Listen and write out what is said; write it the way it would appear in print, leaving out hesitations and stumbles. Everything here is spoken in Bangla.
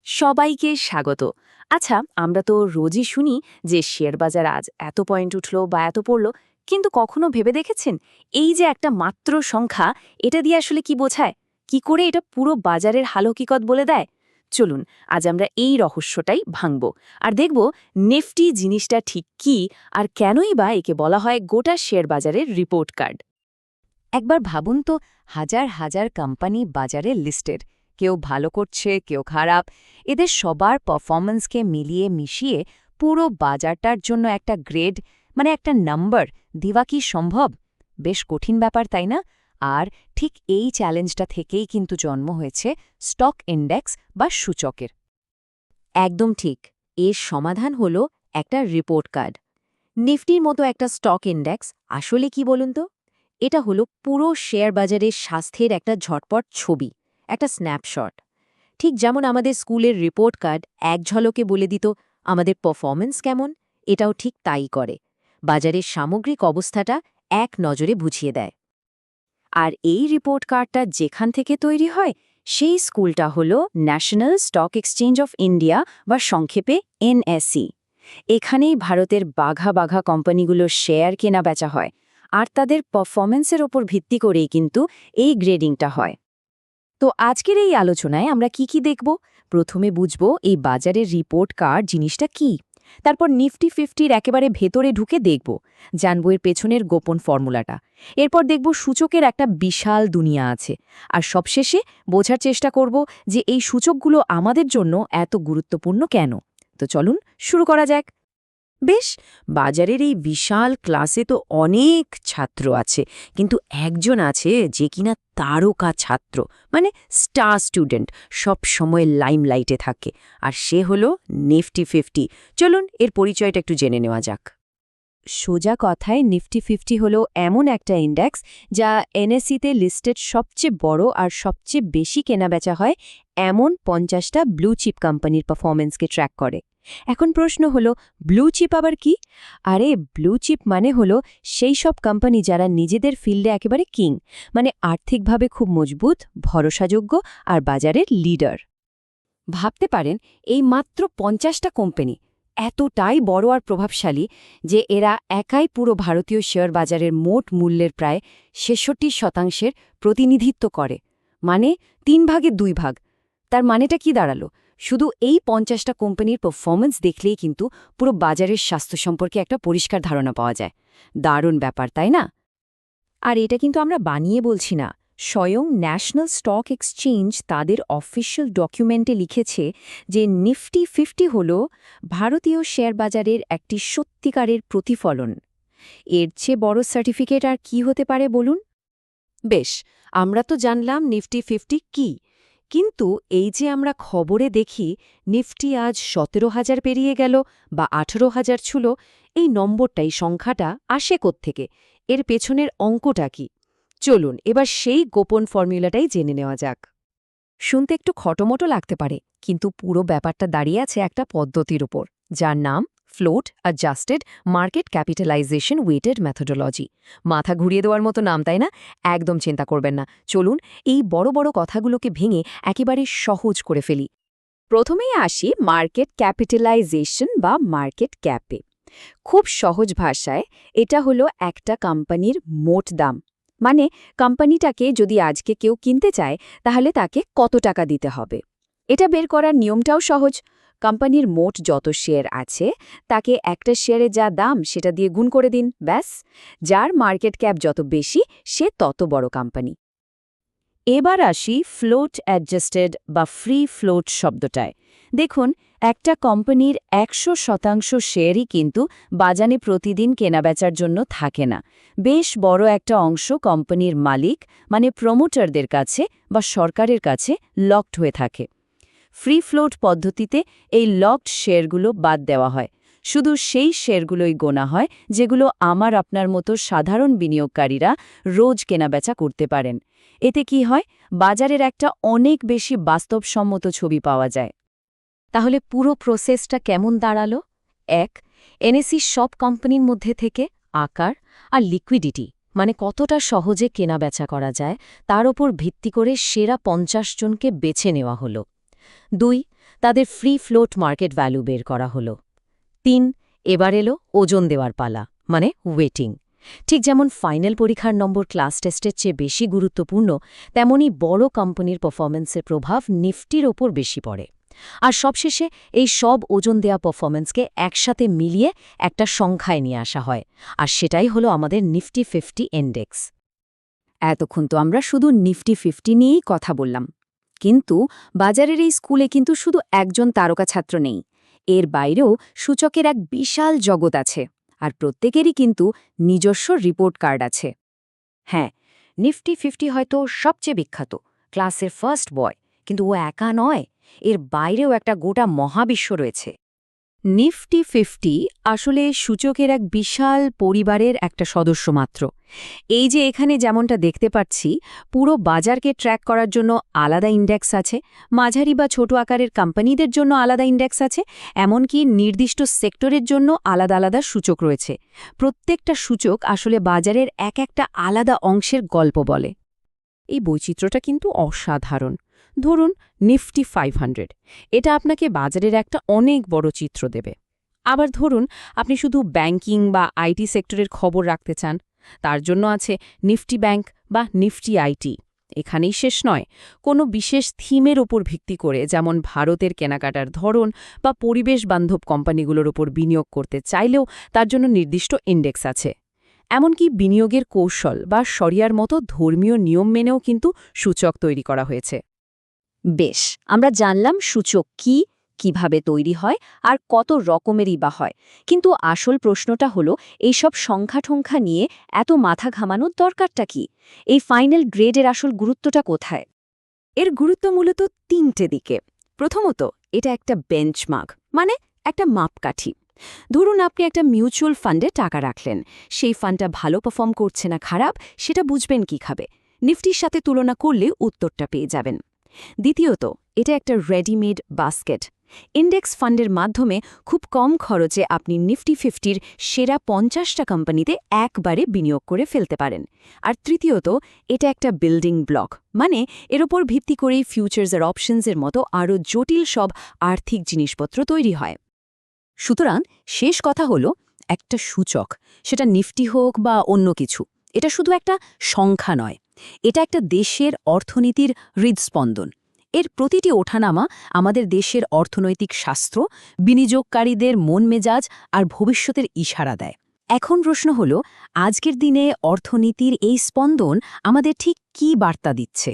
সবাইকে স্বাগত। আচ্ছা, আমরা তো রোজই শুনি যে শেয়ার বাজার আজ এত পয়েন্ট উঠলো বা এত পড়লো, কিন্তু কখনো ভেবে দেখেছেন এই যে একটা মাত্র সংখ্যা, এটা দিয়ে আসলে কি বোঝায়? কি করে এটা পুরো বাজারের হালহকিকত বলে দেয়? চলুন আজ আমরা এই রহস্যটাই ভাঙব আর দেখব নিফটি জিনিসটা ঠিক কি আর কেনই বা একে বলা হয় গোটা শেয়ার বাজারের রিপোর্ট কার্ড। একবার ভাবুন তো, হাজার হাজার কোম্পানি বাজারে লিস্টেড, কেউ ভালো করছে কেউ খারাপ, এদের সবার পারফরম্যান্সকে মিলিয়ে মিশিয়ে পুরো বাজারটার জন্য একটা গ্রেড একটা নাম্বার দেওয়া কি সম্ভব? বেশ কঠিন ব্যাপার, তাই না? আর ঠিক এই চ্যালেঞ্জটা থেকেই কিন্তু জন্ম হয়েছে স্টক ইন্ডেক্স বা সূচকের। একদম ঠিক। এর সমাধান হলো একটা রিপোর্ট কার্ড। নিফটির মতো একটা স্টক ইন্ডেক্স আসলে কি বলুন তো? এটা হলো পুরো শেয়ার বাজারের স্বাস্থ্যের একটা ঝটপট ছবি, একটা স্ন্যাপশট। ঠিক যেমন আমাদের স্কুলের রিপোর্ট কার্ড এক ঝলকে বলে দিত আমাদের পারফরম্যান্স কেমন, এটাও ঠিক তাই করে। বাজারের সামগ্রিক অবস্থাটা এক নজরে বুঝিয়ে দেয়। আর এই রিপোর্ট কার্ডটা যেখান থেকে তৈরি হয় সেই স্কুলটা হলো national stock exchange of India বা সংক্ষেপে এনএসই। এখানেই ভারতের বাঘা বাঘা কোম্পানিগুলোর শেয়ার কেনা বেচা হয়, আর তাদের পারফরম্যান্সের ওপর ভিত্তি করেই কিন্তু এই গ্রেডিংটা হয়। তো আজকের এই আলোচনায় আমরা কি কি দেখব? প্রথমে বুঝব এই বাজারের রিপোর্ট কার্ড জিনিসটা কি। তারপর নিফটি ফিফটির একেবারে ভেতরে ঢুকে দেখব, জানব এর পেছনের গোপন ফর্মুলাটা। এরপর দেখব সূচকের একটা বিশাল দুনিয়া আছে। আর সবশেষে বোঝার চেষ্টা করব যে এই সূচকগুলো আমাদের জন্য এত গুরুত্বপূর্ণ কেন। তো চলুন শুরু করা যাক। বেশ, বাজারের এই বিশাল ক্লাসে তো অনেক ছাত্র আছে, কিন্তু একজন আছে যে কিনা তারকা ছাত্র, মানে স্টার স্টুডেন্ট, সব সময় লাইমলাইটে থাকে, আর সে হলো নিফটি ফিফটি। চলুন এর পরিচয়টা একটু জেনে নেওয়া যাক। সোজা কথায় নিফটি ফিফটি হল এমন একটা ইন্ডেক্স যা এনএসইতে লিস্টেড সবচেয়ে বড় আর সবচেয়ে বেশি কেনাবেচা হয় এমন 50টা ব্লু চিপ কোম্পানির পারফরমেন্সকে ট্র্যাক করে। এখন প্রশ্ন হলো, ব্লু চিপ আবার কি? আরে, ব্লু চিপ মানে হলো সেই সব কোম্পানি যারা নিজেদের ফিল্ডে একেবারে কিং, মানে আর্থিকভাবে খুব মজবুত, ভরসাযোগ্য আর বাজারের লিডার। ভাবতে পারেন এই মাত্র 50টা কোম্পানি এতটাই বড় আর প্রভাবশালী যে এরা একাই পুরো ভারতীয় শেয়ার বাজারের মোট মূল্যের প্রায় 66% প্রতিনিধিত্ব করে, মানে 3 ভাগে 2 ভাগ। তার মানেটা কি দাঁড়ালো? শুধু এই 50টা কোম্পানির পারফরম্যান্স দেখলেই কিন্তু পুরো বাজারের স্বাস্থ্য সম্পর্কে একটা পরিষ্কার ধারণা পাওয়া যায়। দারুণ ব্যাপার, তাই না? আর এটা কিন্তু আমরা বানিয়ে বলছি না, স্বয়ং ন্যাশনাল স্টক এক্সচেঞ্জ তাদের অফিসিয়াল ডকুমেন্টে লিখেছে যে নিফটি ফিফটি হল ভারতীয় শেয়ার বাজারের একটি সত্যিকারের প্রতিফলন। এর চেয়ে বড় সার্টিফিকেট আর কি হতে পারে বলুন? বেশ, আমরা তো জানলাম নিফটি ফিফটি কি, কিন্তু এই যে আমরা খবরে দেখি নিফটি আজ 17,000 পেরিয়ে গেল বা 18,000 ছিল, এই নম্বরটাই, সংখ্যাটা আসে কোত্থেকে? এর পেছনের অঙ্কটা কি? চলুন এবার সেই গোপন ফর্মুলাটাই জেনে নেওয়া যাক। শুনতে একটু খটোমটো লাগতে পারে, কিন্তু পুরো ব্যাপারটা দাঁড়িয়ে আছে একটা পদ্ধতির উপর, যার নাম float adjusted market capitalization weighted methodology. মাথা ঘুরিয়ে দেওয়ার মতো নাম, তাই না? একদম চিন্তা করবেন না, চলুন এই বড় বড় কথাগুলোকে ভেঙে একেবারে সহজ করে ফেলি। প্রথমেই আসি মার্কেট ক্যাপিটালাইজেশন বা মার্কেট ক্যাপে। খুব সহজ ভাষায় এটা হলো একটা কোম্পানির মোট দাম, মানে কোম্পানিটাকে যদি আজকে কেউ কিনতে চায় তাহলে তাকে কত টাকা দিতে হবে। এটা বের করার নিয়মটাও সহজ। কোম্পানির মোট যত শেয়ার আছে তাকে একটা শেয়ারে যা দাম সেটা দিয়ে গুণ করে দিন, ব্যাস। যার মার্কেট ক্যাপ যত বেশি সে তত বড় কোম্পানি। এবার আসি ফ্লোট অ্যাডজাস্টেড বা ফ্রি ফ্লোট শব্দটায়। দেখুন, একটা কোম্পানির 100% শেয়ারই কিন্তু বাজারে প্রতিদিন কেনাবেচার জন্য থাকে না। বেশ বড় একটা অংশ কোম্পানির মালিক মানে প্রমোটারদের কাছে বা সরকারের কাছে লকড হয়ে থাকে। ফ্রি ফ্লোট পদ্ধতিতে এই লকড শেয়ারগুলো বাদ দেওয়া হয়। শুধু সেই শেয়ারগুলোই গোনা হয় যেগুলো আমার আপনার মতো সাধারণ বিনিয়োগকারীরা রোজ কেনাবেচা করতে পারেন। এতে কি হয়? বাজারের একটা অনেক বেশি বাস্তবসম্মত ছবি পাওয়া যায়। তাহলে পুরো প্রসেসটা কেমন দাঁড়ালো? 1. এনএসই সব কোম্পানির মধ্যে থেকে আকার আর লিকুইডিটি, মানে কতটা সহজে কেনাবেচা করা যায়, তার ওপর ভিত্তি করে সেরা 50 জনকে বেছে নেওয়া হলো। 2. তাদের ফ্রি ফ্লোট মার্কেট ভ্যালু বের করা হলো। 3. এবার এলো ওজন দেওয়ার পালা, মানে ওয়েটিং। ঠিক যেমন ফাইনাল পরীক্ষার নম্বর ক্লাস টেস্টের চেয়ে বেশি গুরুত্বপূর্ণ, তেমনি বড় কোম্পানির পারফরম্যান্সের প্রভাব নিফটির ওপর বেশি পড়ে। আর সবশেষে এই সব ওজন দেয়া পারফরম্যান্সকে একসাথে মিলিয়ে একটা সংখ্যায় নিয়ে আসা হয়, আর সেটাই হলো আমাদের নিফটি 50 ইন্ডেক্স। এতক্ষণ তো আমরা শুধু নিফটি 50 নিয়েই কথা বললাম, কিন্তু বাজারের এই স্কুলে কিন্তু শুধু একজন তারকা ছাত্র নেই। এর বাইরেও সূচকের এক বিশাল জগৎ আছে, আর প্রত্যেকেরই কিন্তু নিজস্ব রিপোর্ট কার্ড আছে। হ্যাঁ, নিফটি 50 হয়তো সবচেয়ে বিখ্যাত, ক্লাসের ফার্স্ট বয়, কিন্তু ও একা নয়, এর বাইরেও একটা গোটা মহাবিশ্ব রয়েছে। নিফটি 50 আসলে সূচকের এক বিশাল পরিবারের একটা সদস্য মাত্র। এই যে এখানে যেমনটা দেখতে পাচ্ছি, পুরো বাজারকে ট্র্যাক করার জন্য আলাদা ইন্ডেক্স আছে, মাঝারি বা ছোট আকারের কোম্পানিদের জন্য আলাদা ইন্ডেক্স আছে, এমনকি নির্দিষ্ট সেক্টরের জন্য আলাদা আলাদা সূচক রয়েছে। প্রত্যেকটা সূচক আসলে বাজারের এক একটা আলাদা অংশের গল্প বলে। এই বৈচিত্র্যটা কিন্তু অসাধারণ। ধরুন নিফটি 500, এটা আপনাকে বাজারের একটা অনেক বড় চিত্র দেবে। আবার ধরুন আপনি শুধু ব্যাংকিং বা আইটি সেক্টরের খবর রাখতে চান, তার জন্য আছে নিফটি ব্যাংক বা নিফটি আইটি। এখানেই শেষ নয়, কোনো বিশেষ থিমের ওপর ভিত্তি করে, যেমন ভারতের কেনাকাটার ধরন বা পরিবেশ বান্ধব কোম্পানিগুলোর ওপর বিনিয়োগ করতে চাইলেও তার জন্য নির্দিষ্ট ইন্ডেক্স আছে। এমনকি বিনিয়োগের কৌশল বা শরিয়ার মতো ধর্মীয় নিয়ম মেনেও কিন্তু সূচক তৈরি করা হয়েছে। বেশ, আমরা জানলাম সূচক কি, কিভাবে তৈরি হয় আর কত রকমেরই বা হয়, কিন্তু আসল প্রশ্নটা হলো এইসব সংখ্যা নিয়ে এত মাথা ঘামানোর দরকারটা কি? এই ফাইনাল গ্রেডের আসল গুরুত্বটা কোথায়? এর গুরুত্ব মূলত 3টে দিকে। প্রথমত, এটা একটা বেঞ্চমার্ক, মানে একটা মাপকাঠি। ধরুন আপনি একটা মিউচুয়াল ফান্ডে টাকা রাখলেন, সেই ফান্ডটা ভালো পারফর্ম করছে না খারাপ, সেটা বুঝবেন কিভাবে? নিফটির সাথে তুলনা করলে উত্তরটা পেয়ে যাবেন। দ্বিতীয়ত, এটা একটা রেডিমেড বাস্কেট। ইন্ডেক্স ফান্ডের মাধ্যমে খুব কম খরচে আপনি নিফটি 50-র সেরা 50টা কোম্পানিতে একবারে বিনিয়োগ করে ফেলতে পারেন। আর তৃতীয়ত, এটা একটা বিল্ডিং ব্লক, মানে এর ওপর ভিত্তি করেই ফিউচার্স আর অপশনসের মতো আরও জটিল সব আর্থিক জিনিসপত্র তৈরি হয়। সুতরাং শেষ কথা হলো, একটা সূচক, সেটা নিফটি হোক বা অন্য কিছু, এটা শুধু একটা সংখ্যা নয়, এটা একটা দেশের অর্থনীতির হৃদস্পন্দন। এর প্রতিটি ওঠানামা আমাদের দেশের অর্থনৈতিক শাস্ত্র, বিনিয়োগকারীদের মন মেজাজ আর ভবিষ্যতের ইশারা দেয়। এখন প্রশ্ন হলো, আজকের দিনে অর্থনীতির এই স্পন্দন আমাদের ঠিক কী বার্তা দিচ্ছে?